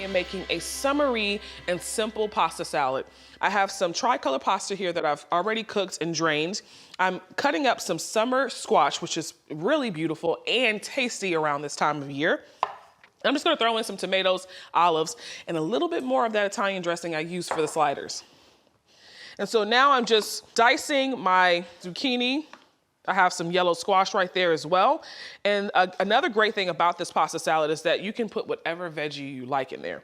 am making a summery and simple pasta salad. I have some tricolor pasta here that I've already cooked and drained. I'm cutting up some summer squash, which is really beautiful and tasty around this time of year. I'm just gonna throw in some tomatoes, olives, and a little bit more of that Italian dressing I used for the sliders. And so now I'm just dicing my zucchini. I have some yellow squash right there as well. And another great thing about this pasta salad is that you can put whatever veggie you like in there.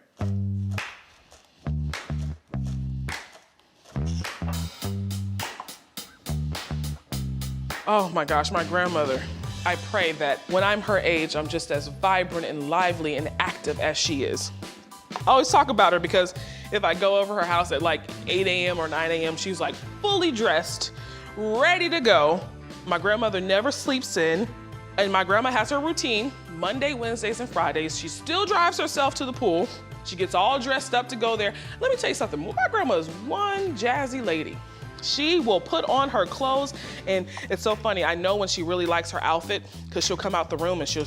Oh my gosh, my grandmother. I pray that when I'm her age, I'm just as vibrant and lively and active as she is. I always talk about her because if I go over her house at like 8 a.m. or 9 a.m., she's like fully dressed, ready to go. My grandmother never sleeps in, and my grandma has her routine, Monday, Wednesdays, and Fridays. She still drives herself to the pool. She gets all dressed up to go there. Let me tell you something, my grandma is one jazzy lady. She will put on her clothes, and it's so funny. I know when she really likes her outfit because she'll come out the room and she'll,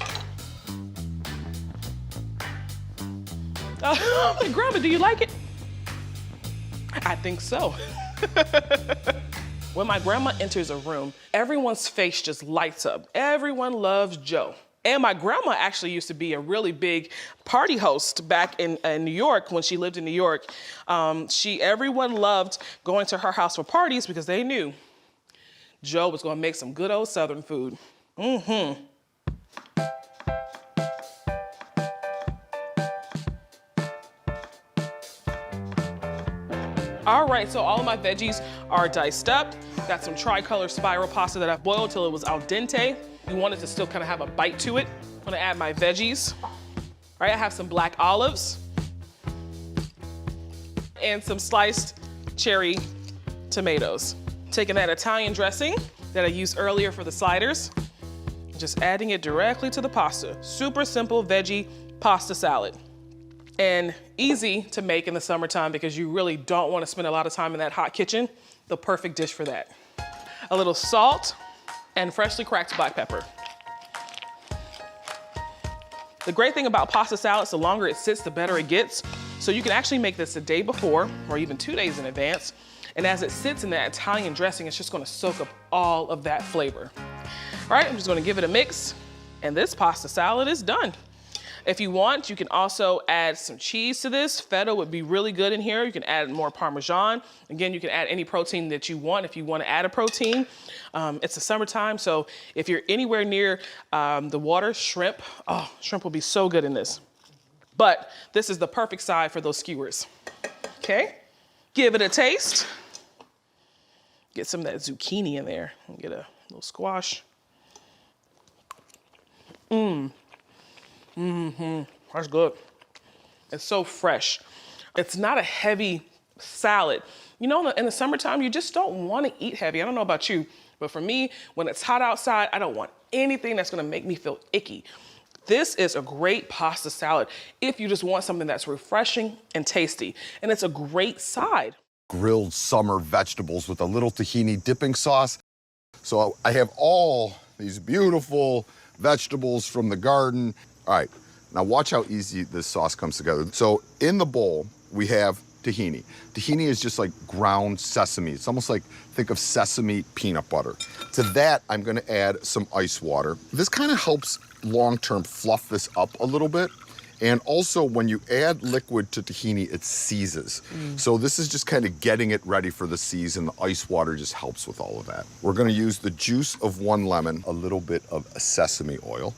I'm like, Grandma, do you like it? I think so. When my grandma enters a room, everyone's face just lights up. Everyone loves Joe. And my grandma actually used to be a really big party host back in New York when she lived in New York. Everyone loved going to her house for parties because they knew Joe was gonna make some good old Southern food. Mm-hmm. All right, so all of my veggies are diced up. Got some tricolor spiral pasta that I've boiled till it was al dente. You want it to still kind of have a bite to it. I'm gonna add my veggies. All right, I have some black olives and some sliced cherry tomatoes. Taking that Italian dressing that I used earlier for the sliders, just adding it directly to the pasta. Super simple veggie pasta salad. And easy to make in the summertime because you really don't want to spend a lot of time in that hot kitchen. The perfect dish for that. A little salt and freshly cracked black pepper. The great thing about pasta salads, the longer it sits, the better it gets. So you can actually make this a day before or even 2 days in advance. And as it sits in that Italian dressing, it's just gonna soak up all of that flavor. All right, I'm just gonna give it a mix, and this pasta salad is done. If you want, you can also add some cheese to this. Feta would be really good in here. You can add more Parmesan. Again, you can add any protein that you want if you want to add a protein. It's the summertime, so if you're anywhere near the water, shrimp will be so good in this. But this is the perfect side for those skewers. Okay, give it a taste. Get some of that zucchini in there. Get a little squash. That's good. It's so fresh. It's not a heavy salad. You know, in the summertime, you just don't want to eat heavy. I don't know about you, but for me, when it's hot outside, I don't want anything that's gonna make me feel icky. This is a great pasta salad if you just want something that's refreshing and tasty, and it's a great side. Grilled summer vegetables with a little tahini dipping sauce. So I have all these beautiful vegetables from the garden. All right, now watch how easy this sauce comes together. So in the bowl, we have tahini. Tahini is just like ground sesame. It's almost like, think of sesame peanut butter. To that, I'm gonna add some ice water. This kind of helps long-term fluff this up a little bit. And also when you add liquid to tahini, it seizes. So this is just kind of getting it ready for the season. The ice water just helps with all of that. We're gonna use the juice of 1 lemon, a little bit of sesame oil.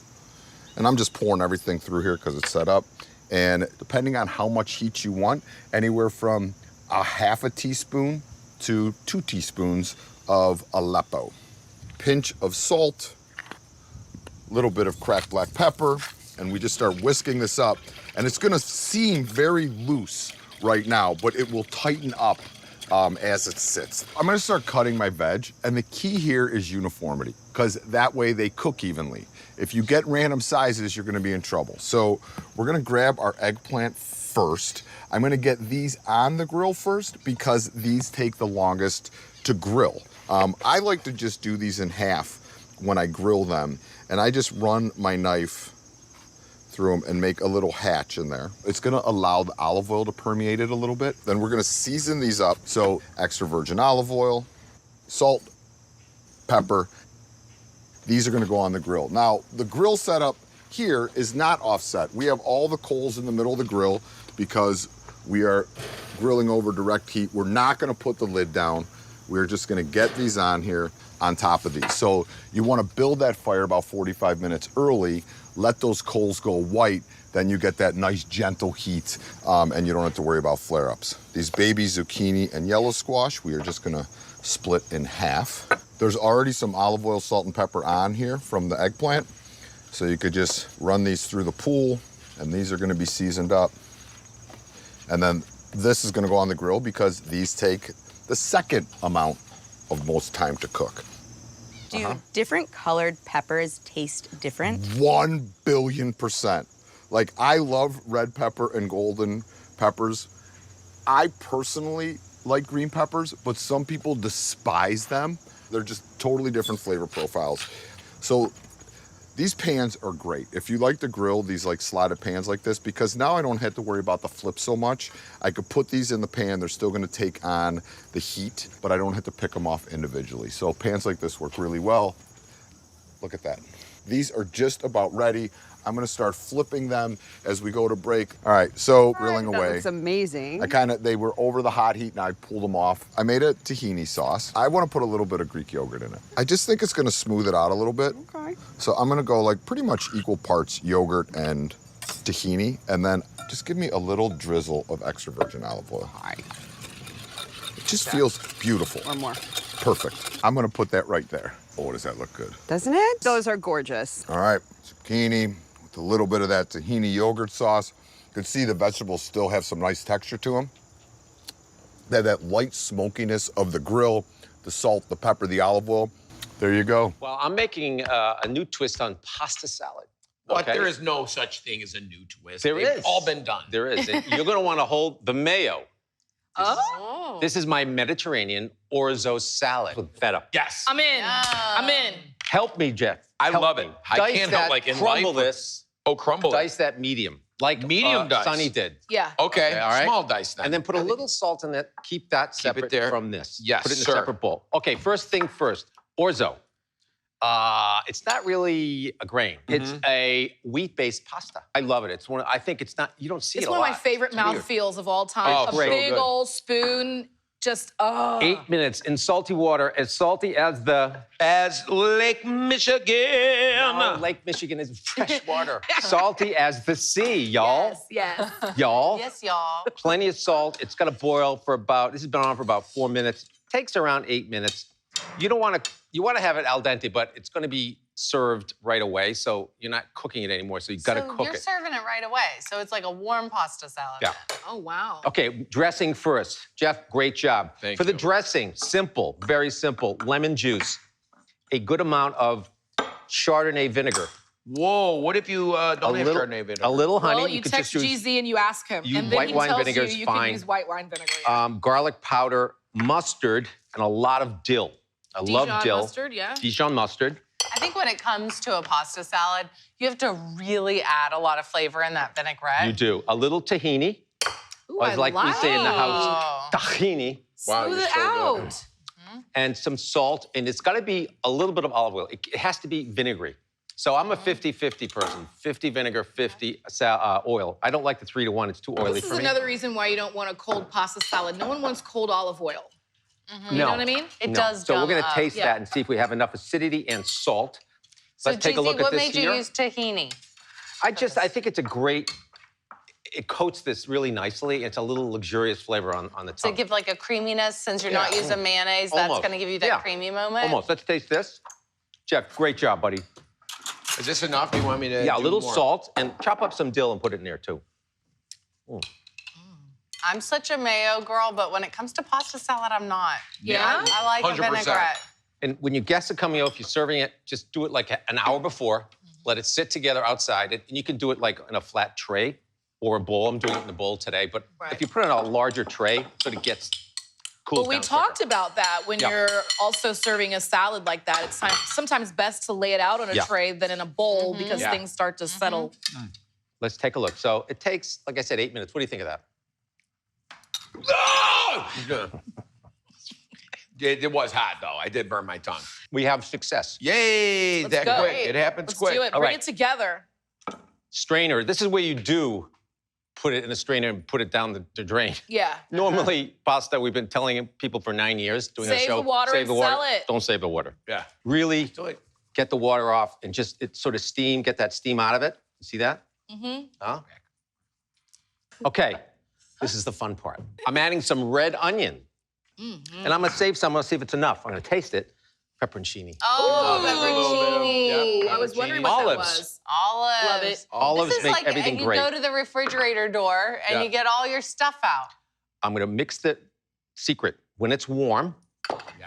And I'm just pouring everything through here because it's set up. And depending on how much heat you want, anywhere from a half a teaspoon to 2 teaspoons of Aleppo. Pinch of salt, little bit of cracked black pepper, and we just start whisking this up. And it's gonna seem very loose right now, but it will tighten up as it sits. I'm gonna start cutting my veg, and the key here is uniformity, because that way they cook evenly. If you get random sizes, you're gonna be in trouble. So we're gonna grab our eggplant first. I'm gonna get these on the grill first because these take the longest to grill. I like to just do these in half when I grill them, and I just run my knife through them and make a little hatch in there. It's gonna allow the olive oil to permeate it a little bit. Then we're gonna season these up. So extra virgin olive oil, salt, pepper. These are gonna go on the grill. Now, the grill setup here is not offset. We have all the coals in the middle of the grill because we are grilling over direct heat. We're not gonna put the lid down. We're just gonna get these on here on top of these. So you wanna build that fire about 45 minutes early, let those coals go white, then you get that nice gentle heat and you don't have to worry about flare-ups. These baby zucchini and yellow squash, we are just gonna split in half. There's already some olive oil, salt, and pepper on here from the eggplant. So you could just run these through the pool and these are gonna be seasoned up. And then this is gonna go on the grill because these take the second amount of most time to cook. Do different colored peppers taste different? 1,000,000,000%. Like, I love red pepper and golden peppers. I personally like green peppers, but some people despise them. They're just totally different flavor profiles. So these pans are great. If you like to grill these like slotted pans like this, because now I don't have to worry about the flip so much. I could put these in the pan, they're still gonna take on the heat, but I don't have to pick them off individually. So pans like this work really well. Look at that. These are just about ready. I'm gonna start flipping them as we go to break. All right, so grilling away. That looks amazing. They were over the hot heat and I pulled them off. I made a tahini sauce. I wanna put a little bit of Greek yogurt in it. I just think it's gonna smooth it out a little bit. Okay. So I'm gonna go like pretty much equal parts yogurt and tahini, and then just give me a little drizzle of extra virgin olive oil. All right. It just feels beautiful. One more. Perfect. I'm gonna put that right there. Oh, does that look good? Doesn't it? Those are gorgeous. All right, zucchini with a little bit of that tahini yogurt sauce. You can see the vegetables still have some nice texture to them. They have that light smokiness of the grill, the salt, the pepper, the olive oil. There you go. Well, I'm making a new twist on pasta salad. But okay? there is no such thing as a new twist. There They've is. all been done. There is. And you're going to want to hold the mayo. Oh. This is my Mediterranean orzo salad with feta. Yes. I'm in. I'm in. Help me, Jeff. I Help love me. it. I Dice can't that, help, like, in crumble life- this. Oh, crumble it. Dice that medium. Like Medium dice. Sonny did. Yeah. Okay, all right. small dice then. And then put a little salt in it. Keep that separate there. from this. Yes, Put it in sir. a separate bowl. Okay, first thing first. Orzo. It's not really a grain. It's a wheat-based pasta. I love it. It's one. I think it's not. You don't see It's it a one lot. of my favorite It's weird. mouthfeels of all time. Oh, a great. big So good. old spoon, just, oh. 8 minutes in salty water, as salty as the As Lake Michigan. No, Lake Michigan is fresh water. Salty as the sea, y'all. Yes. Y'all. Yes, y'all. Plenty of salt. It's got to boil for about, this has been on for about 4 minutes. Takes around 8 minutes. You don't want to, you want to have it al dente, but it's going to be served right away, so you're not cooking it anymore, so you've got to cook You're it. serving it right away, so it's like a warm pasta salad. Yeah. then. Oh, wow. Okay, dressing first. Jeff, great job. Thank For the you. dressing, simple, very simple. Lemon juice, a good amount of Chardonnay vinegar. Whoa, what if you don't have Chardonnay vinegar? A little honey. Well, you could text just use GZ and you ask him, You- and then white he wine tells vinegar you is you fine. can use white wine vinegar. Yeah. garlic powder, mustard, and a lot of dill. I love Dijon dill. mustard, yeah. Dijon mustard. I think when it comes to a pasta salad, you have to really add a lot of flavor in that vinaigrette. You do. A little tahini. Ooh, Or as like we say in the house, Oh. tahini. Wow, Smooth you're it so good. out. And some salt, and it's got to be a little bit of olive oil. It has to be vinegary. So I'm a 50-50 person. 50 vinegar, 50 oil. I don't like the 3-to-1. It's too oily This for is me. another reason why you don't want a cold pasta salad. No one wants cold olive oil. You No. know what I mean? It No. does So we're gum going to up. taste Yeah. that and see if we have enough acidity and salt. So, Let's take a GZ, look at what this made here. you use tahini? I think it's a great, it coats this really nicely. It's a little luxurious flavor on the To tongue. give like a creaminess, since you're not Yeah. using mayonnaise, that's Almost. going to give you that Yeah. creamy moment. Almost. Let's taste this. Jeff, great job, buddy. Is this enough? Do you want me to Yeah, a do little more? salt, and chop up some dill and put it in there, too. I'm such a mayo girl, but when it comes to pasta salad, I'm not. Yeah? I like a 100%. vinaigrette. And when you guess a cameo, if you're serving it, just do it like an hour before. Let it sit together outside. And you can do it like in a flat tray or a bowl. I'm doing it in a bowl today. But Right. if you put it in a larger tray, so it gets cool. But we talked about that when Yeah. you're also serving a salad like that. It's sometimes best to lay it out on a Yeah. tray than in a bowl because Yeah. things start to settle. Let's take a look. So it takes, like I said, 8 minutes. What do you think of that? No! It was hot, though. I did burn my tongue. We have success. Yay! Let's that go. quick. It happens Let's quick. do it. All Bring right. it together. Strainer. This is where you do put it in a strainer and put it down the drain. Yeah. Normally, pasta, we've been telling people for 9 years doing Save a show. the water save and the water. sell it. Don't save the water. Yeah. Really Do it. get the water off and just sort of steam, get that steam out of it. You see that? Mm-hmm. Huh? Okay, this is the fun part. I'm adding some red onion. Mm-hmm. And I'm gonna save some, let's see if it's enough. I'm gonna taste it. Pepperoncini. Oh, pepperoncini. I was wondering what Olives. that was. Olives. Love it. Olives This is make like everything you great. go to the refrigerator door and Yeah. you get all your stuff out. I'm gonna mix the secret when it's warm.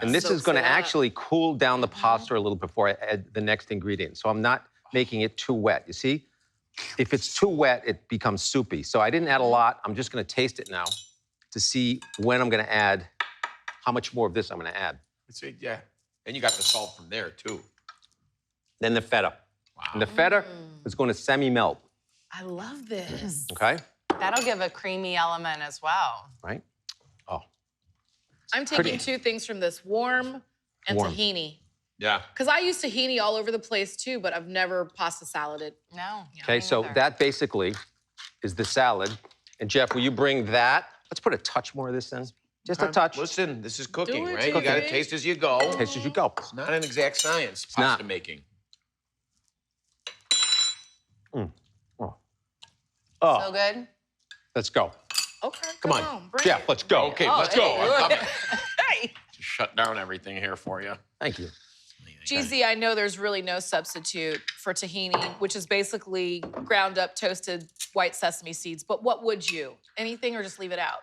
And this Soaks is gonna it up. actually cool down the pasta a little before I add the next ingredient. So I'm not making it too wet, you see? If it's too wet, it becomes soupy. So I didn't add a lot. I'm just gonna taste it now to see when I'm gonna add, how much more of this I'm gonna add. Sweet, yeah. And you got the salt from there, too. Then the feta. And the feta is gonna semi-melt, I love this. okay? That'll give a creamy element as well. Right? Oh, I'm taking Pretty. two things from this, warm and Warm. tahini. Yeah. Because I use tahini all over the place too, but I've never pasta saladed. No. okay, me so neither. that basically is the salad. And Jeff, will you bring that? Let's put a touch more of this in. Just a touch. Listen, this is cooking, Do it, right? You got to Jimmy. taste as you go. Taste as you go. It's not an exact science, pasta not. making. Oh, So good. let's go. Okay, Come on, bring Jeff, it. let's go. Okay, Oh, let's go. hey, I'm coming. Hey, To shut down everything here for you. Thank you. GZ, I know there's really no substitute for tahini, which is basically ground up toasted white sesame seeds. But what would you? Anything or just leave it out?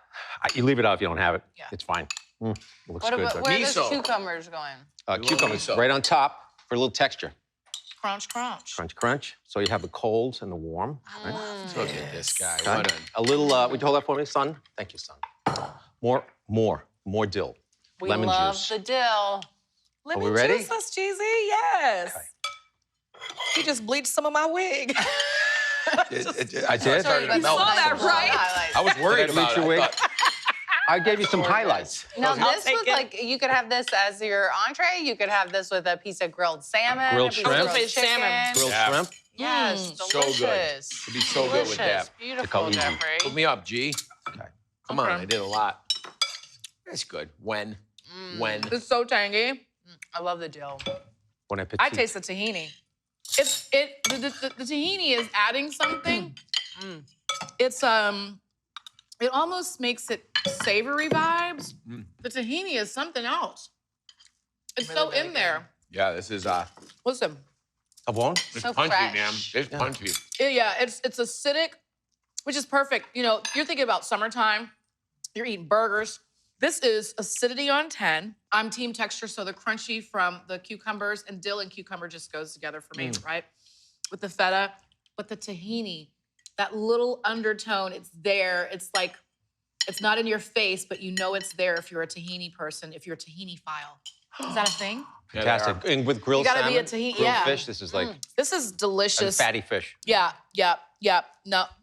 You leave it out if you don't have it. Yeah. It's fine. Looks What good. about, but- where are those Miso. cucumbers going? Cucumbers miso. right on top for a little texture. Crunch, crunch. Crunch, crunch. So you have the colds and the warm. Right? Look at this guy. Okay. What A little, would you hold that for me, son? Thank you, son. More dill. We Lemon love juice. the dill. Lemon we ready? juice, us, GZ, yes. He just bleached some of my wig. I did? started to You melt. saw that, Some right? highlights. I was worried Did I bleach about your it. wig? I thought, I gave you some highlights. Now I'll this take was it. like, you could have this as your entree. You could have this with a piece of grilled salmon. Grilled a piece shrimp. Of grilled Salmon. chicken. Grilled Yeah. shrimp. Yes, So good. delicious. It'd be so good with Delicious. that. Beautiful, easy. Geoffrey. Put me up, G. Okay. Come on, Okay. I did a lot. That's good. When? When? It's so tangy. I love the dill. Bon appetit. I taste the tahini. The tahini is adding something. It's it almost makes it savory vibes. The tahini is something else. It's so Really, really in there. Yeah, this is Listen, A bone? it's So punchy, fresh. man. It's punchy. yeah, it's acidic, which is perfect. You know, you're thinking about summertime. You're eating burgers. This is acidity on 10. I'm team texture, so the crunchy from the cucumbers and dill and cucumber just goes together for me, right? With the feta, but the tahini, that little undertone, it's there. It's like, it's not in your face, but you know it's there if you're a tahini person, if you're a tahini file. Is that a thing? Yeah, they are. Fantastic. And with grilled You gotta salmon, be a tahini- grilled yeah. fish, this is like This is a delicious. fatty fish. Yeah. No,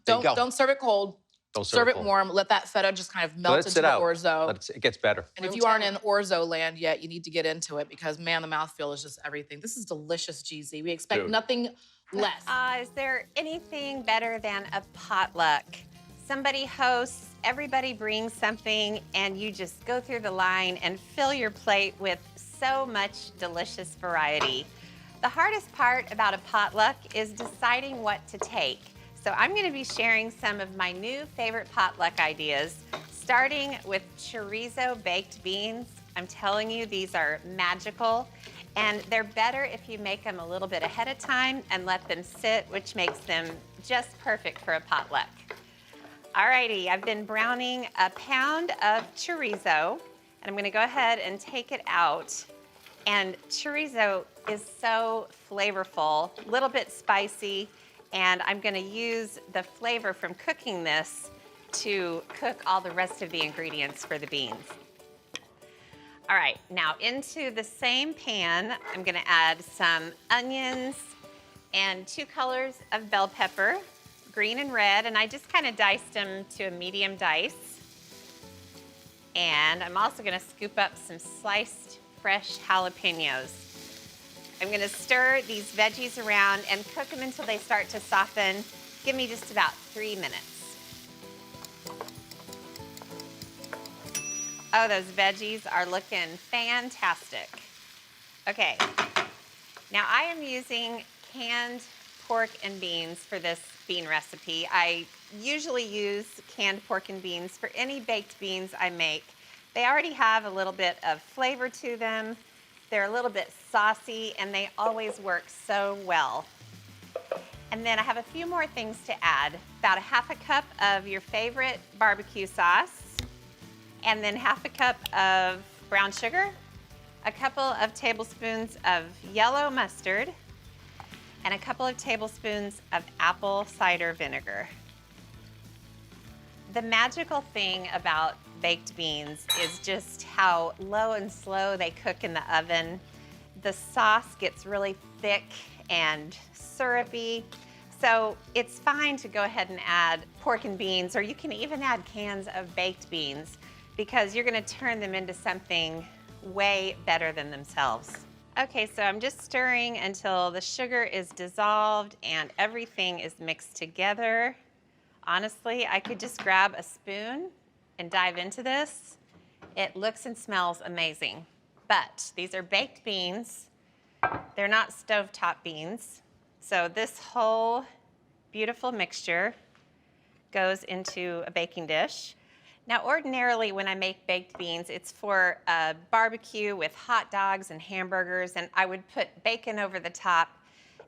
There you go. don't serve it cold. Don't Serve it cold. warm. Let that feta just kind of melt Let it into sit the out. orzo. It gets better. And if you aren't in orzo land yet, you need to get into it because, man, the mouthfeel is just everything. This is delicious, GZ. We expect Dude. nothing less. Is there anything better than a potluck? Somebody hosts, everybody brings something, and you just go through the line and fill your plate with so much delicious variety. The hardest part about a potluck is deciding what to take. So I'm going to be sharing some of my new favorite potluck ideas, starting with chorizo baked beans. I'm telling you, these are magical, and they're better if you make them a little bit ahead of time and let them sit, which makes them just perfect for a potluck. Alrighty, I've been browning a pound of chorizo, and I'm gonna go ahead and take it out. And chorizo is so flavorful, a little bit spicy, and I'm gonna use the flavor from cooking this to cook all the rest of the ingredients for the beans. All right, now into the same pan, I'm gonna add some onions and 2 colors of bell pepper. green and red, and I just kind of diced them to a medium dice. And I'm also gonna scoop up some sliced fresh jalapenos. I'm gonna stir these veggies around and cook them until they start to soften. Give me just about 3 minutes. Oh, those veggies are looking fantastic. Okay, now I am using canned pork and beans for this bean recipe. I usually use canned pork and beans for any baked beans I make. They already have a little bit of flavor to them. They're a little bit saucy, and they always work so well. And then I have a few more things to add. About a half a cup of your favorite barbecue sauce, and then half a cup of brown sugar, a couple of tablespoons of yellow mustard, and a couple of tablespoons of apple cider vinegar. The magical thing about baked beans is just how low and slow they cook in the oven. The sauce gets really thick and syrupy, so it's fine to go ahead and add pork and beans, or you can even add cans of baked beans, because you're gonna turn them into something way better than themselves. Okay, so I'm just stirring until the sugar is dissolved and everything is mixed together. Honestly, I could just grab a spoon and dive into this. It looks and smells amazing. But these are baked beans. They're not stovetop beans. So this whole beautiful mixture goes into a baking dish. Now, ordinarily, when I make baked beans, it's for a barbecue with hot dogs and hamburgers, and I would put bacon over the top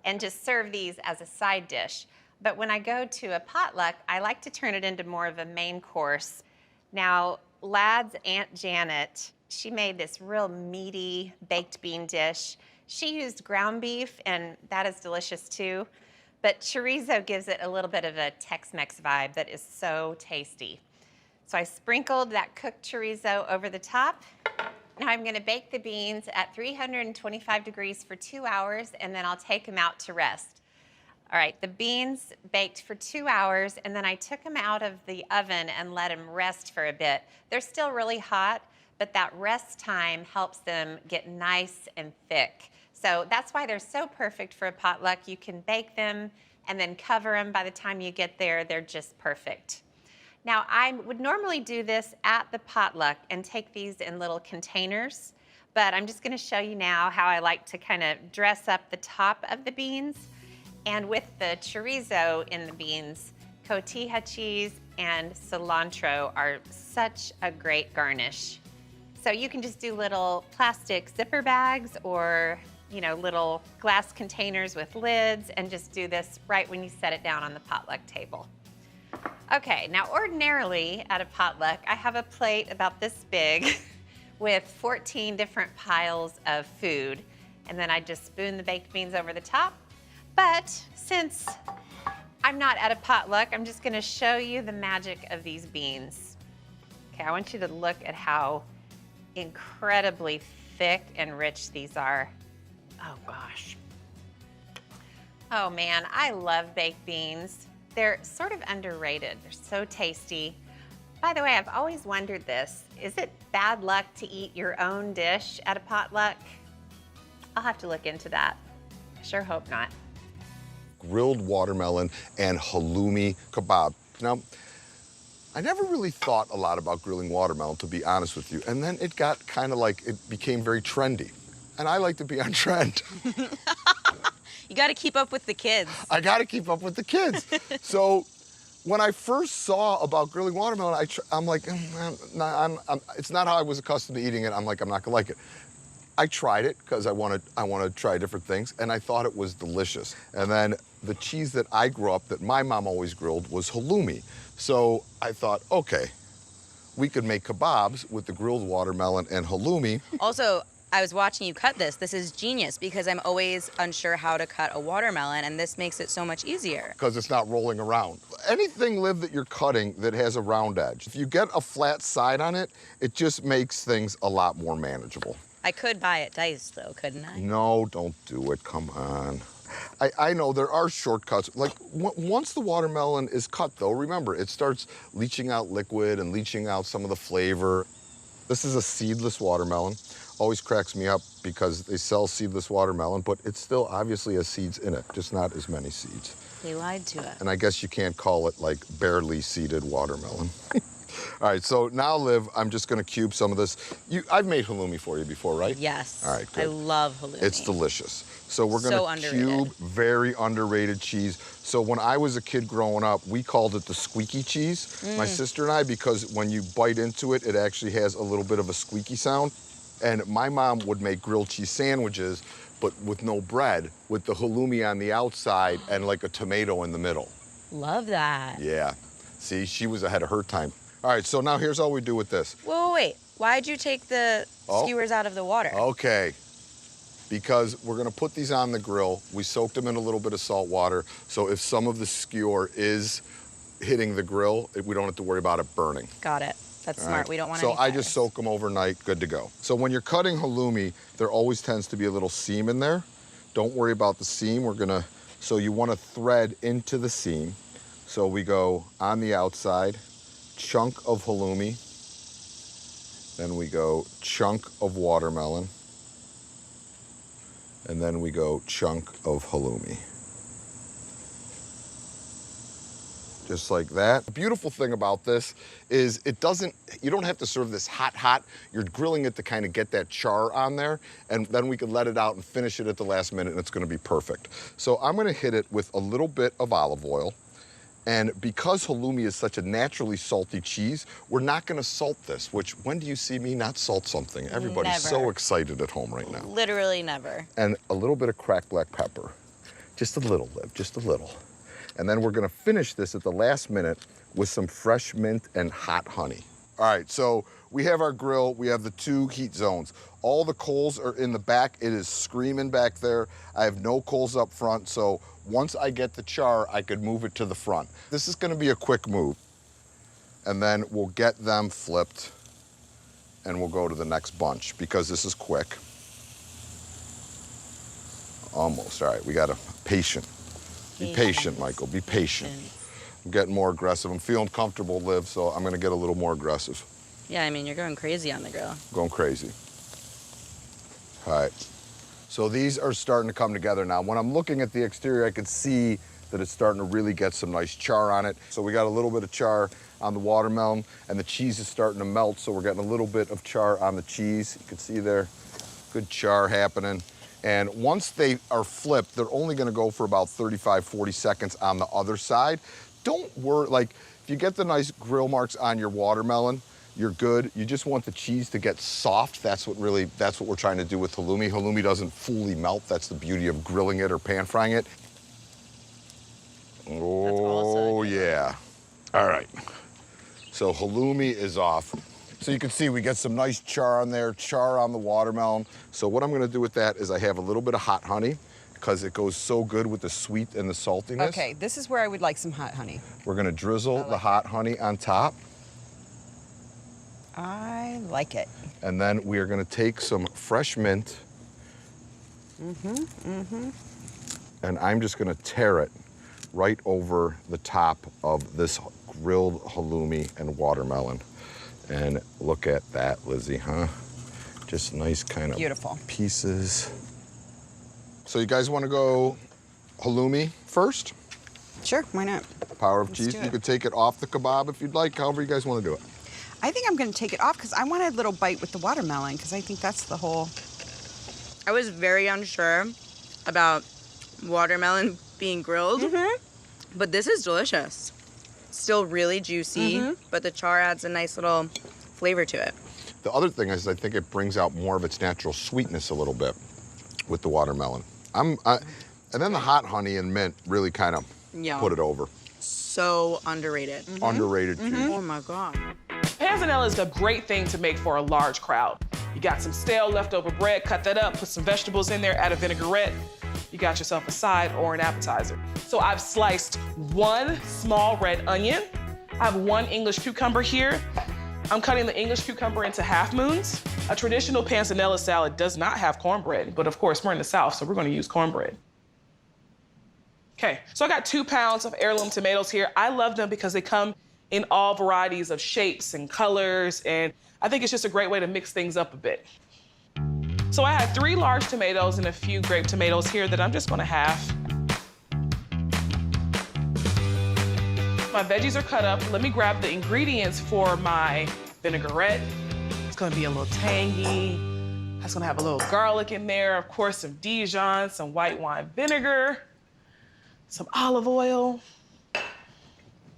and just serve these as a side dish. But when I go to a potluck, I like to turn it into more of a main course. Now, Lad's Aunt Janet, she made this real meaty baked bean dish. She used ground beef, and that is delicious too. But chorizo gives it a little bit of a Tex-Mex vibe that is so tasty. So I sprinkled that cooked chorizo over the top. Now I'm gonna bake the beans at 325 degrees for 2 hours, and then I'll take them out to rest. All right, the beans baked for 2 hours, and then I took them out of the oven and let them rest for a bit. They're still really hot, but that rest time helps them get nice and thick. So that's why they're so perfect for a potluck. You can bake them and then cover them. By the time you get there, they're just perfect. Now, I would normally do this at the potluck and take these in little containers, but I'm just gonna show you now how I like to kind of dress up the top of the beans. And with the chorizo in the beans, cotija cheese and cilantro are such a great garnish. So you can just do little plastic zipper bags or, you know, little glass containers with lids, and just do this right when you set it down on the potluck table. Okay, now ordinarily at a potluck, I have a plate about this big with 14 different piles of food, and then I just spoon the baked beans over the top. But since I'm not at a potluck, I'm just gonna show you the magic of these beans. Okay, I want you to look at how incredibly thick and rich these are. Oh gosh. Oh man, I love baked beans. They're sort of underrated. They're so tasty. By the way, I've always wondered this. Is it bad luck to eat your own dish at a potluck? I'll have to look into that. I sure hope not. Grilled watermelon and halloumi kebab. Now, I never really thought a lot about grilling watermelon, to be honest with you. And then it got kind of like, it became very trendy. And I like to be on trend. You got to keep up with the kids. I got to keep up with the kids. So when I first saw about grilling watermelon, I'm like, it's not how I was accustomed to eating it. I'm like, I'm not gonna like it. I tried it because I want to try different things, and I thought it was delicious. And then the cheese that I grew up, that my mom always grilled, was halloumi. So I thought, okay, we could make kebabs with the grilled watermelon and halloumi. Also, I was watching you cut this. This is genius because I'm always unsure how to cut a watermelon, and this makes it so much easier. Because it's not rolling around. Anything, Liv, that you're cutting that has a round edge, if you get a flat side on it, it just makes things a lot more manageable. I could buy it diced though, couldn't I? No, don't do it, come on. I know there are shortcuts. Like once the watermelon is cut though, remember, it starts leaching out liquid and leaching out some of the flavor. This is a seedless watermelon. Always cracks me up because they sell seedless watermelon, but it still obviously has seeds in it, just not as many seeds. They lied to us. And I guess you can't call it like barely seeded watermelon. All right, so now, Liv, I'm just gonna cube some of this. I've made halloumi for you before, right? Yes. All right, good. I love halloumi. It's delicious. So we're gonna cube very underrated cheese. So when I was a kid growing up, we called it the squeaky cheese, my sister and I, because when you bite into it, it actually has a little bit of a squeaky sound. And my mom would make grilled cheese sandwiches, but with no bread, with the halloumi on the outside and like a tomato in the middle. Love that. Yeah. See, she was ahead of her time. All right, so now here's all we do with this. Wait. Why'd you take the skewers out of the water? Okay. Because we're gonna put these on the grill. We soaked them in a little bit of salt water, so if some of the skewer is hitting the grill, we don't have to worry about it burning. Got it. That's smart. Right. We don't want So any I fires. just soak them overnight, good to go. So when you're cutting halloumi, there always tends to be a little seam in there. Don't worry about the seam. So you wanna thread into the seam. So we go on the outside, chunk of halloumi. Then we go chunk of watermelon. And then we go chunk of halloumi. Just like that. The beautiful thing about this is you don't have to serve this hot. You're grilling it to kind of get that char on there, and then we could let it out and finish it at the last minute, and it's gonna be perfect. So I'm gonna hit it with a little bit of olive oil, and because halloumi is such a naturally salty cheese, we're not gonna salt this, which when do you see me not salt something? Everybody's so Never. excited at home right now. Literally never. And a little bit of cracked black pepper. Just a little, Liv, just a little. And then we're gonna finish this at the last minute with some fresh mint and hot honey. All right, so we have our grill, we have the 2 heat zones. All the coals are in the back. It is screaming back there. I have no coals up front, so once I get the char, I could move it to the front. This is gonna be a quick move. And then we'll get them flipped and we'll go to the next bunch because this is quick. Almost, all right, we gotta patient. Be patient, Michael, be patient. I'm getting more aggressive. I'm feeling comfortable, Liv, so I'm gonna get a little more aggressive. Yeah, I mean, you're going crazy on the grill. Going crazy. All right, so these are starting to come together now. When I'm looking at the exterior, I can see that it's starting to really get some nice char on it. So we got a little bit of char on the watermelon, and the cheese is starting to melt, so we're getting a little bit of char on the cheese. You can see there, good char happening. And once they are flipped, they're only gonna go for about 35, 40 seconds on the other side. Don't worry, like, if you get the nice grill marks on your watermelon, you're good. You just want the cheese to get soft. That's what we're trying to do with halloumi. Halloumi doesn't fully melt. That's the beauty of grilling it or pan frying it. Oh, yeah. All right. So halloumi is off. So you can see we get some nice char on there, char on the watermelon. So what I'm gonna do with that is I have a little bit of hot honey because it goes so good with the sweet and the saltiness. Okay, this is where I would like some hot honey. We're gonna drizzle the hot honey on top. I like it. And then we are gonna take some fresh mint. And I'm just gonna tear it right over the top of this grilled halloumi and watermelon. And look at that, Lizzie, huh? Just nice kind of Beautiful pieces. So you guys wanna go halloumi first? Sure, why not? Power of Let's cheese. do You it. could take it off the kebab if you'd like, however you guys wanna do it. I think I'm gonna take it off because I want a little bite with the watermelon because I think that's the whole... I was very unsure about watermelon being grilled, but this is delicious. Still really juicy, but the char adds a nice little flavor to it. The other thing is I think it brings out more of its natural sweetness a little bit with the watermelon. And then the hot honey and mint really kind of put it over. So underrated. Underrated cheese. Oh my God. Panzanella is a great thing to make for a large crowd. You got some stale leftover bread, cut that up, put some vegetables in there, add a vinaigrette. You got yourself a side or an appetizer. So I've sliced 1 small red onion. I have 1 English cucumber here. I'm cutting the English cucumber into half moons. A traditional panzanella salad does not have cornbread, but of course we're in the South, so we're gonna use cornbread. Okay, so I got 2 pounds of heirloom tomatoes here. I love them because they come in all varieties of shapes and colors, and I think it's just a great way to mix things up a bit. So I have 3 large tomatoes and a few grape tomatoes here that I'm just gonna half. My veggies are cut up. Let me grab the ingredients for my vinaigrette. It's gonna be a little tangy. It's gonna have a little garlic in there, of course, some Dijon, some white wine vinegar, some olive oil.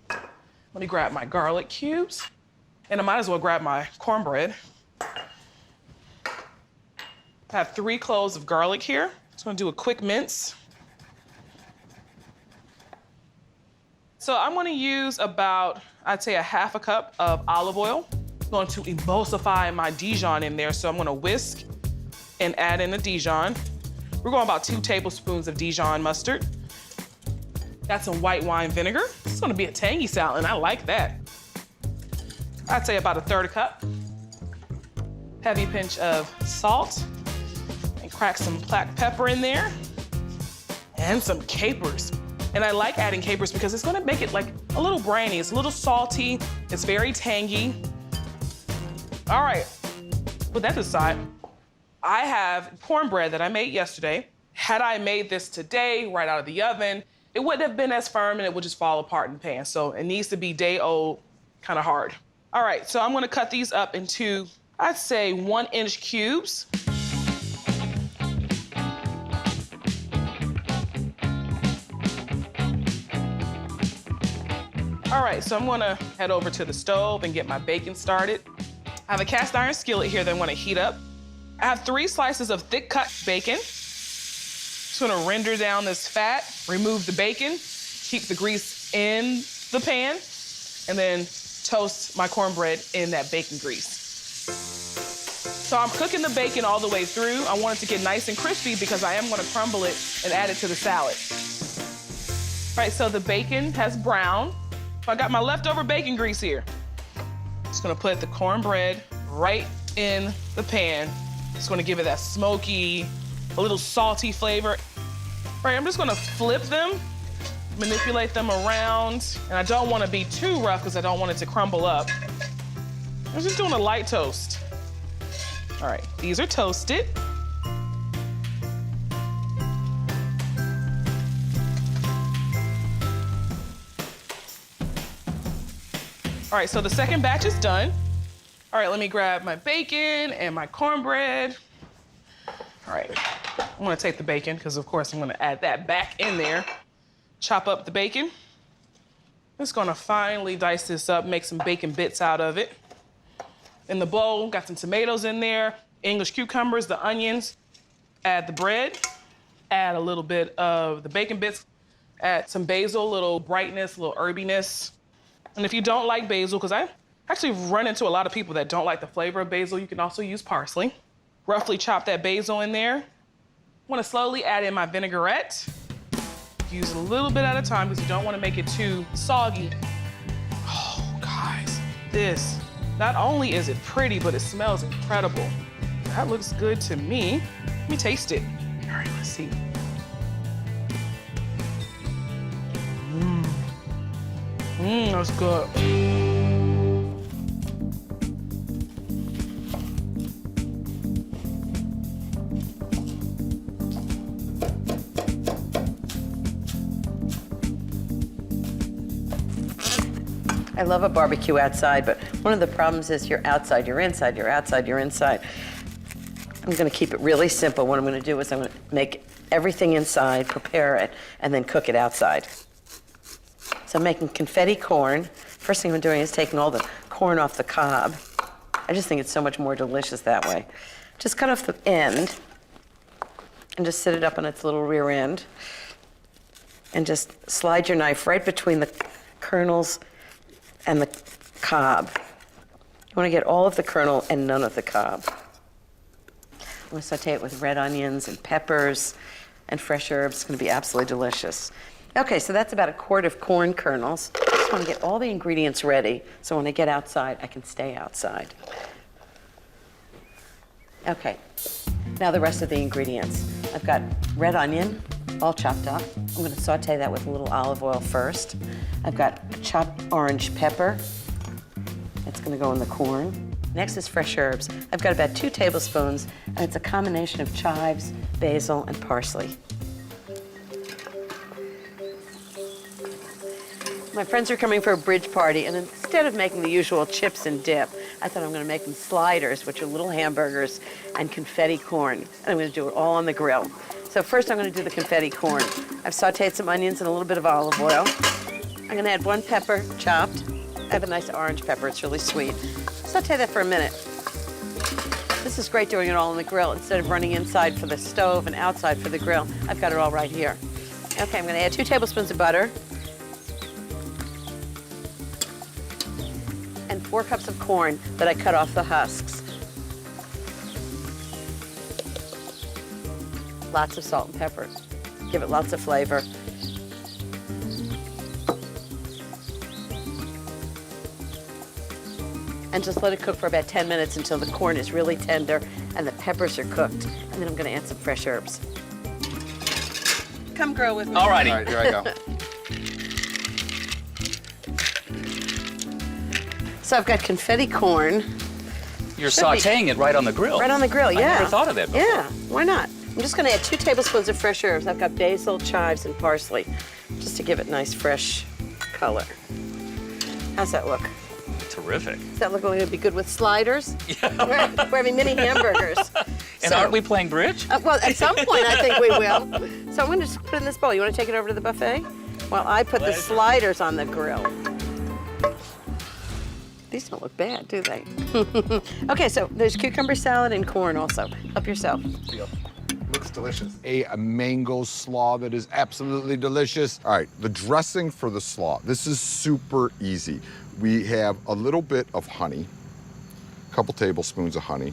Let me grab my garlic cubes, and I might as well grab my cornbread. I have 3 cloves of garlic here. Just gonna do a quick mince. So I'm gonna use about, I'd say, a half a cup of olive oil. I'm going to emulsify my Dijon in there, so I'm gonna whisk and add in the Dijon. We're going about 2 tablespoons of Dijon mustard. Got some white wine vinegar. It's gonna be a tangy salad, and I like that. I'd say about 1/3 cup. Heavy pinch of salt, and crack some black pepper in there, and some capers. And I like adding capers because it's gonna make it like a little briny. It's a little salty, it's very tangy. All right, put that aside. I have cornbread that I made yesterday. Had I made this today, right out of the oven, it wouldn't have been as firm and it would just fall apart in the pan. So it needs to be day old, kind of hard. All right, so I'm gonna cut these up into, I'd say 1-inch cubes. All right, so I'm gonna head over to the stove and get my bacon started. I have a cast iron skillet here that I'm gonna heat up. I have 3 slices of thick cut bacon. Just gonna render down this fat, remove the bacon, keep the grease in the pan, and then toast my cornbread in that bacon grease. So I'm cooking the bacon all the way through. I want it to get nice and crispy because I am gonna crumble it and add it to the salad. All right, so the bacon has browned. I got my leftover bacon grease here. Just gonna put the cornbread right in the pan. Just gonna give it that smoky, a little salty flavor. All right, I'm just gonna flip them, manipulate them around, and I don't wanna be too rough because I don't want it to crumble up. I'm just doing a light toast. All right, these are toasted. All right, so the second batch is done. All right, let me grab my bacon and my cornbread. All right, I'm gonna take the bacon because of course I'm gonna add that back in there. Chop up the bacon. Just gonna finely dice this up, make some bacon bits out of it. In the bowl, got some tomatoes in there, English cucumbers, the onions. Add the bread, add a little bit of the bacon bits, add some basil, a little brightness, a little herbiness. And if you don't like basil, because I actually run into a lot of people that don't like the flavor of basil, you can also use parsley. Roughly chop that basil in there. I want to slowly add in my vinaigrette. Use a little bit at a time because you don't want to make it too soggy. Oh, guys, this, not only is it pretty, but it smells incredible. That looks good to me. Let me taste it. All right, let's see. That's good. I love a barbecue outside, but one of the problems is you're outside, you're inside, you're outside, you're inside. I'm gonna keep it really simple. What I'm gonna do is I'm gonna make everything inside, prepare it, and then cook it outside. So I'm making confetti corn. First thing I'm doing is taking all the corn off the cob. I just think it's so much more delicious that way. Just cut off the end and just sit it up on its little rear end. And just slide your knife right between the kernels and the cob. You wanna get all of the kernel and none of the cob. I'm gonna saute it with red onions and peppers and fresh herbs. It's gonna be absolutely delicious. Okay, so that's about a quart of corn kernels. I just want to get all the ingredients ready so when I get outside, I can stay outside. Okay, now the rest of the ingredients. I've got red onion, all chopped up. I'm gonna saute that with a little olive oil first. I've got chopped orange pepper. That's gonna go in the corn. Next is fresh herbs. I've got about 2 tablespoons, and it's a combination of chives, basil, and parsley. My friends are coming for a bridge party, and instead of making the usual chips and dip, I thought I'm gonna make them sliders, which are little hamburgers, and confetti corn. And I'm gonna do it all on the grill. So first I'm gonna do the confetti corn. I've sauteed some onions and a little bit of olive oil. I'm gonna add 1 pepper, chopped. I have a nice orange pepper, it's really sweet. Saute that for a minute. This is great doing it all on the grill instead of running inside for the stove and outside for the grill. I've got it all right here. Okay, I'm gonna add 2 tablespoons of butter. And 4 cups of corn that I cut off the husks. Lots of salt and pepper. Give it lots of flavor. And just let it cook for about 10 minutes until the corn is really tender and the peppers are cooked. And then I'm gonna add some fresh herbs. Come grill with me. All righty. All right, here I go. So I've got confetti corn. You're sauteing it right on the grill. Right on the grill, yeah. I never thought of that before. Yeah, why not? I'm just gonna add 2 tablespoons of fresh herbs. I've got basil, chives, and parsley, just to give it nice, fresh color. How's that look? Terrific. Does that look like it'd be good with sliders? Yeah. We're having mini hamburgers. And aren't we playing bridge? Well, at some point, I think we will. So I'm gonna just put it in this bowl. You wanna take it over to the buffet? Well, I put the sliders on the grill. These don't look bad, do they? Okay, so there's cucumber salad and corn also. Help yourself. Looks delicious. A mango slaw that is absolutely delicious. All right, the dressing for the slaw. This is super easy. We have a little bit of honey, a couple tablespoons of honey,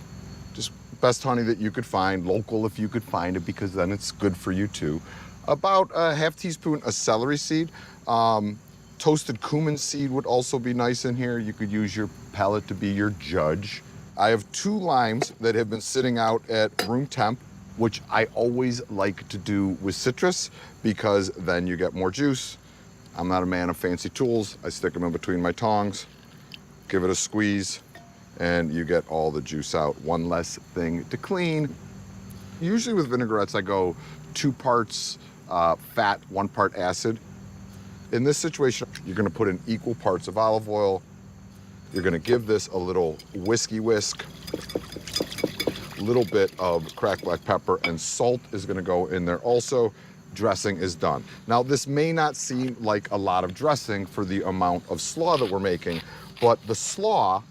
just best honey that you could find, local if you could find it, because then it's good for you too. About a half teaspoon of celery seed. Toasted cumin seed would also be nice in here. You could use your palate to be your judge. I have 2 limes that have been sitting out at room temp, which I always like to do with citrus because then you get more juice. I'm not a man of fancy tools. I stick them in between my tongs, give it a squeeze, and you get all the juice out. One less thing to clean. Usually with vinaigrettes, I go 2 parts fat, 1 part acid. In this situation, you're gonna put in equal parts of olive oil. You're gonna give this a little whiskey whisk, a little bit of cracked black pepper, and salt is gonna go in there also. Dressing is done. Now, this may not seem like a lot of dressing for the amount of slaw that we're making, but the slaw,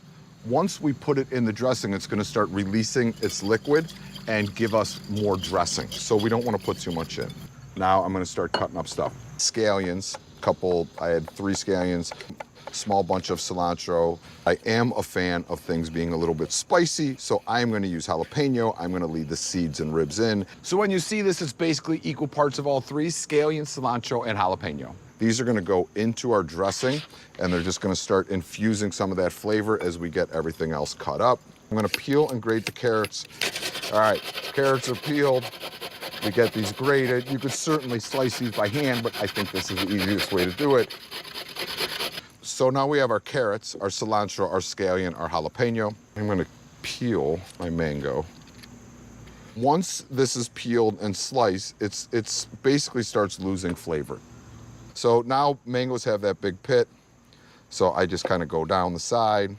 once we put it in the dressing, it's gonna start releasing its liquid and give us more dressing. So we don't wanna put too much in. Now I'm gonna start cutting up stuff. Scallions. I had 3 scallions, small bunch of cilantro. I am a fan of things being a little bit spicy, so I'm gonna use jalapeno. I'm gonna leave the seeds and ribs in. So when you see this, it's basically equal parts of all 3, scallion, cilantro, and jalapeno. These are gonna go into our dressing, and they're just gonna start infusing some of that flavor as we get everything else cut up. I'm gonna peel and grate the carrots. All right, carrots are peeled. We get these grated. You could certainly slice these by hand, but I think this is the easiest way to do it. So now we have our carrots, our cilantro, our scallion, our jalapeno. I'm gonna peel my mango. Once this is peeled and sliced, it's basically starts losing flavor. So now mangoes have that big pit. So I just kind of go down the side.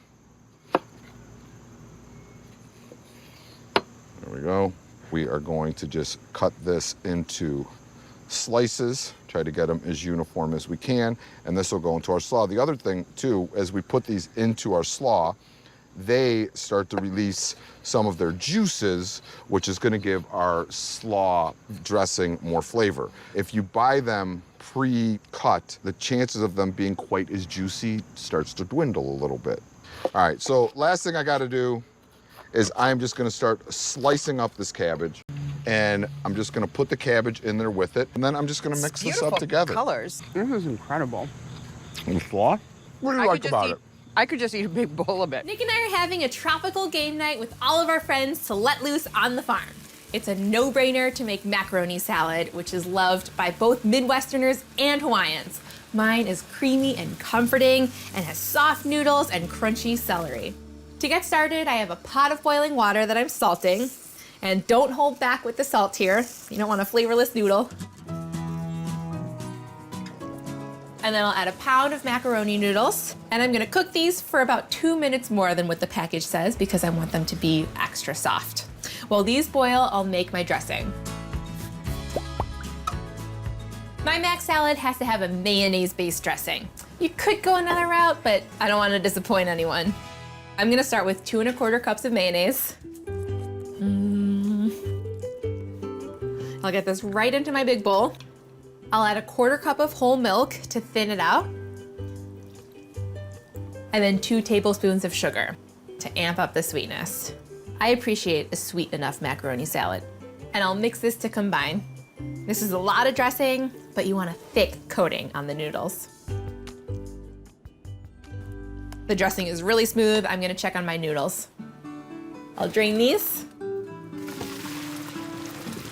There we go. We are going to just cut this into slices, try to get them as uniform as we can, and this will go into our slaw. The other thing, too, as we put these into our slaw, they start to release some of their juices, which is gonna give our slaw dressing more flavor. If you buy them pre-cut, the chances of them being quite as juicy starts to dwindle a little bit. All right, so last thing I gotta do is I'm just gonna start slicing up this cabbage, and I'm just gonna put the cabbage in there with it, and then I'm just gonna mix this up together. Colors. This is incredible. And slaw? What do you like about it? I could just eat a big bowl of it. Nick and I are having a tropical game night with all of our friends to let loose on the farm. It's a no-brainer to make macaroni salad, which is loved by both Midwesterners and Hawaiians. Mine is creamy and comforting and has soft noodles and crunchy celery. To get started, I have a pot of boiling water that I'm salting. And don't hold back with the salt here. You don't want a flavorless noodle. And then I'll add a pound of macaroni noodles. And I'm gonna cook these for about 2 minutes more than what the package says because I want them to be extra soft. While these boil, I'll make my dressing. My mac salad has to have a mayonnaise-based dressing. You could go another route, but I don't want to disappoint anyone. I'm gonna start with 2 1/4 cups of mayonnaise. I'll get this right into my big bowl. I'll add a 1/4 cup of whole milk to thin it out. And then 2 tablespoons of sugar to amp up the sweetness. I appreciate a sweet enough macaroni salad. And I'll mix this to combine. This is a lot of dressing, but you want a thick coating on the noodles. The dressing is really smooth. I'm gonna check on my noodles. I'll drain these.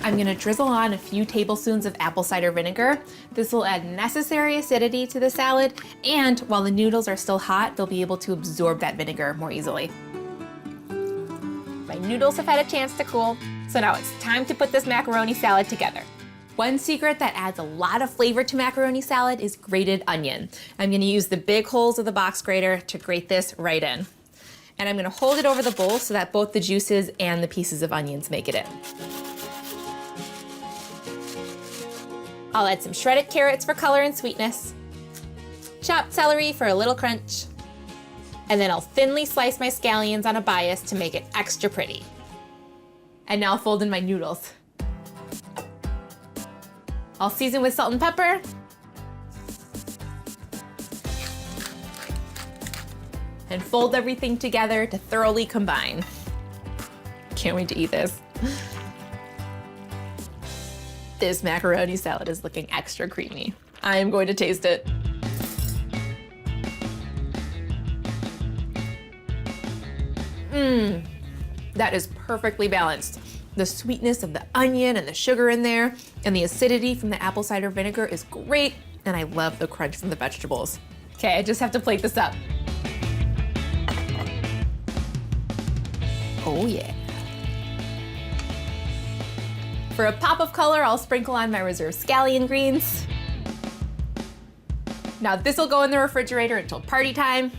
I'm gonna drizzle on a few tablespoons of apple cider vinegar. This will add necessary acidity to the salad, and while the noodles are still hot, they'll be able to absorb that vinegar more easily. My noodles have had a chance to cool, so now it's time to put this macaroni salad together. One secret that adds a lot of flavor to macaroni salad is grated onion. I'm gonna use the big holes of the box grater to grate this right in. And I'm gonna hold it over the bowl so that both the juices and the pieces of onions make it in. I'll add some shredded carrots for color and sweetness, chopped celery for a little crunch, and then I'll thinly slice my scallions on a bias to make it extra pretty. And now I'll fold in my noodles. I'll season with salt and pepper. And fold everything together to thoroughly combine. Can't wait to eat this. This macaroni salad is looking extra creamy. I am going to taste it. That is perfectly balanced. The sweetness of the onion and the sugar in there, and the acidity from the apple cider vinegar is great, and I love the crunch from the vegetables. Okay, I just have to plate this up. Oh yeah. For a pop of color, I'll sprinkle on my reserved scallion greens. Now this will go in the refrigerator until party time.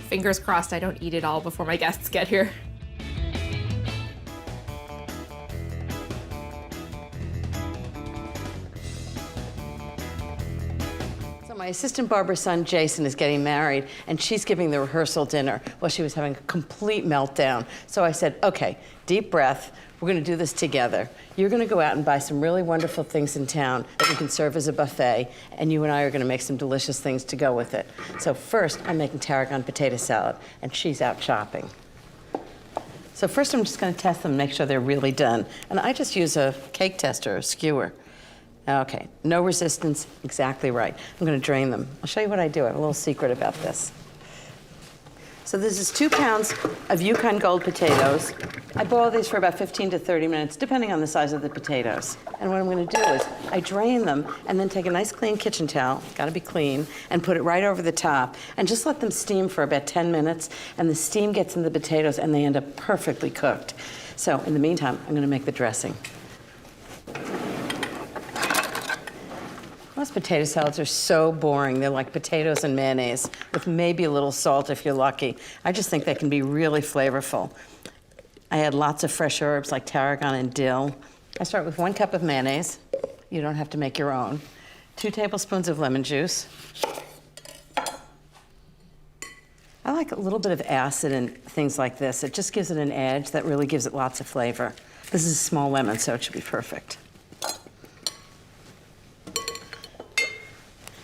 Fingers crossed I don't eat it all before my guests get here. My assistant barber's son, Jason, is getting married, and she's giving the rehearsal dinner while she was having a complete meltdown. So I said, okay, deep breath. We're gonna do this together. You're gonna go out and buy some really wonderful things in town that we can serve as a buffet, and you and I are gonna make some delicious things to go with it. So first, I'm making tarragon potato salad, and she's out shopping. So first, I'm just gonna test them and make sure they're really done. And I just use a cake tester, a skewer. Okay, no resistance, exactly right. I'm gonna drain them. I'll show you what I do. I have a little secret about this. So this is 2 pounds of Yukon Gold potatoes. I boil these for about 15 to 30 minutes, depending on the size of the potatoes. And what I'm gonna do is I drain them and then take a nice clean kitchen towel, gotta be clean, and put it right over the top, and just let them steam for about 10 minutes, and the steam gets in the potatoes and they end up perfectly cooked. So in the meantime, I'm gonna make the dressing. Most potato salads are so boring. They're like potatoes and mayonnaise with maybe a little salt if you're lucky. I just think they can be really flavorful. I add lots of fresh herbs like tarragon and dill. I start with 1 cup of mayonnaise. You don't have to make your own. 2 tablespoons of lemon juice. I like a little bit of acid in things like this. It just gives it an edge that really gives it lots of flavor. This is a small lemon, so it should be perfect.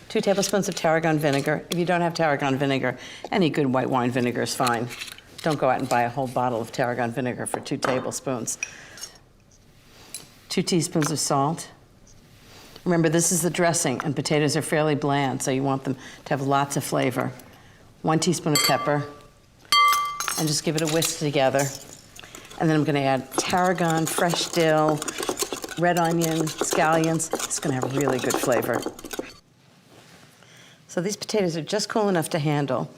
2 tablespoons of tarragon vinegar. If you don't have tarragon vinegar, any good white wine vinegar is fine. Don't go out and buy a whole bottle of tarragon vinegar for 2 tablespoons. 2 teaspoons of salt. Remember, this is the dressing, and potatoes are fairly bland, so you want them to have lots of flavor. 1 teaspoon of pepper, and just give it a whisk together. And then I'm gonna add tarragon, fresh dill, red onion, scallions. It's gonna have really good flavor. So these potatoes are just cool enough to handle.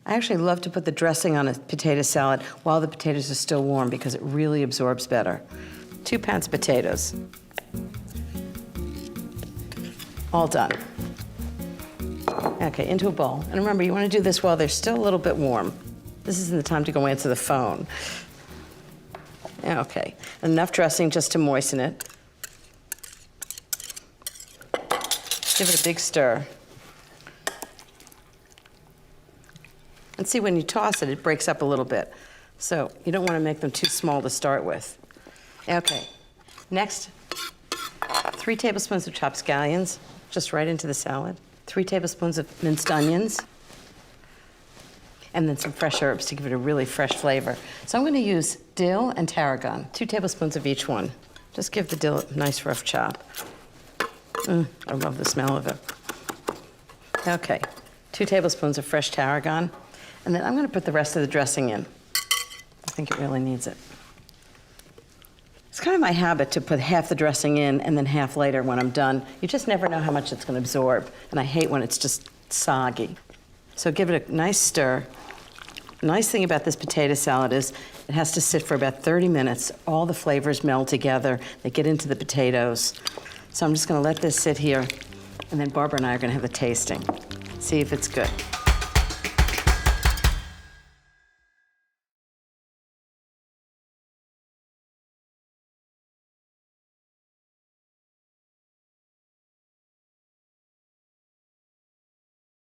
I actually love to put the dressing on a potato salad while the potatoes are still warm because it really absorbs better. 2 pounds of potatoes. All done. Okay, into a bowl. And remember, you want to do this while they're still a little bit warm. This isn't the time to go answer the phone. Okay, enough dressing just to moisten it. Give it a big stir. And see, when you toss it, it breaks up a little bit. So you don't want to make them too small to start with. Okay, next, 3 tablespoons of chopped scallions, just right into the salad. 3 tablespoons of minced onions. And then some fresh herbs to give it a really fresh flavor. So I'm going to use dill and tarragon, 2 tablespoons of each one. Just give the dill a nice rough chop. I love the smell of it. Okay, 2 tablespoons of fresh tarragon. And then I'm going to put the rest of the dressing in. I think it really needs it. It's kind of my habit to put half the dressing in and then half later when I'm done. You just never know how much it's going to absorb. And I hate when it's just soggy. So give it a nice stir. The nice thing about this potato salad is it has to sit for about 30 minutes. All the flavors meld together. They get into the potatoes. So I'm just going to let this sit here. And then Barbara and I are going to have a tasting. See if it's good.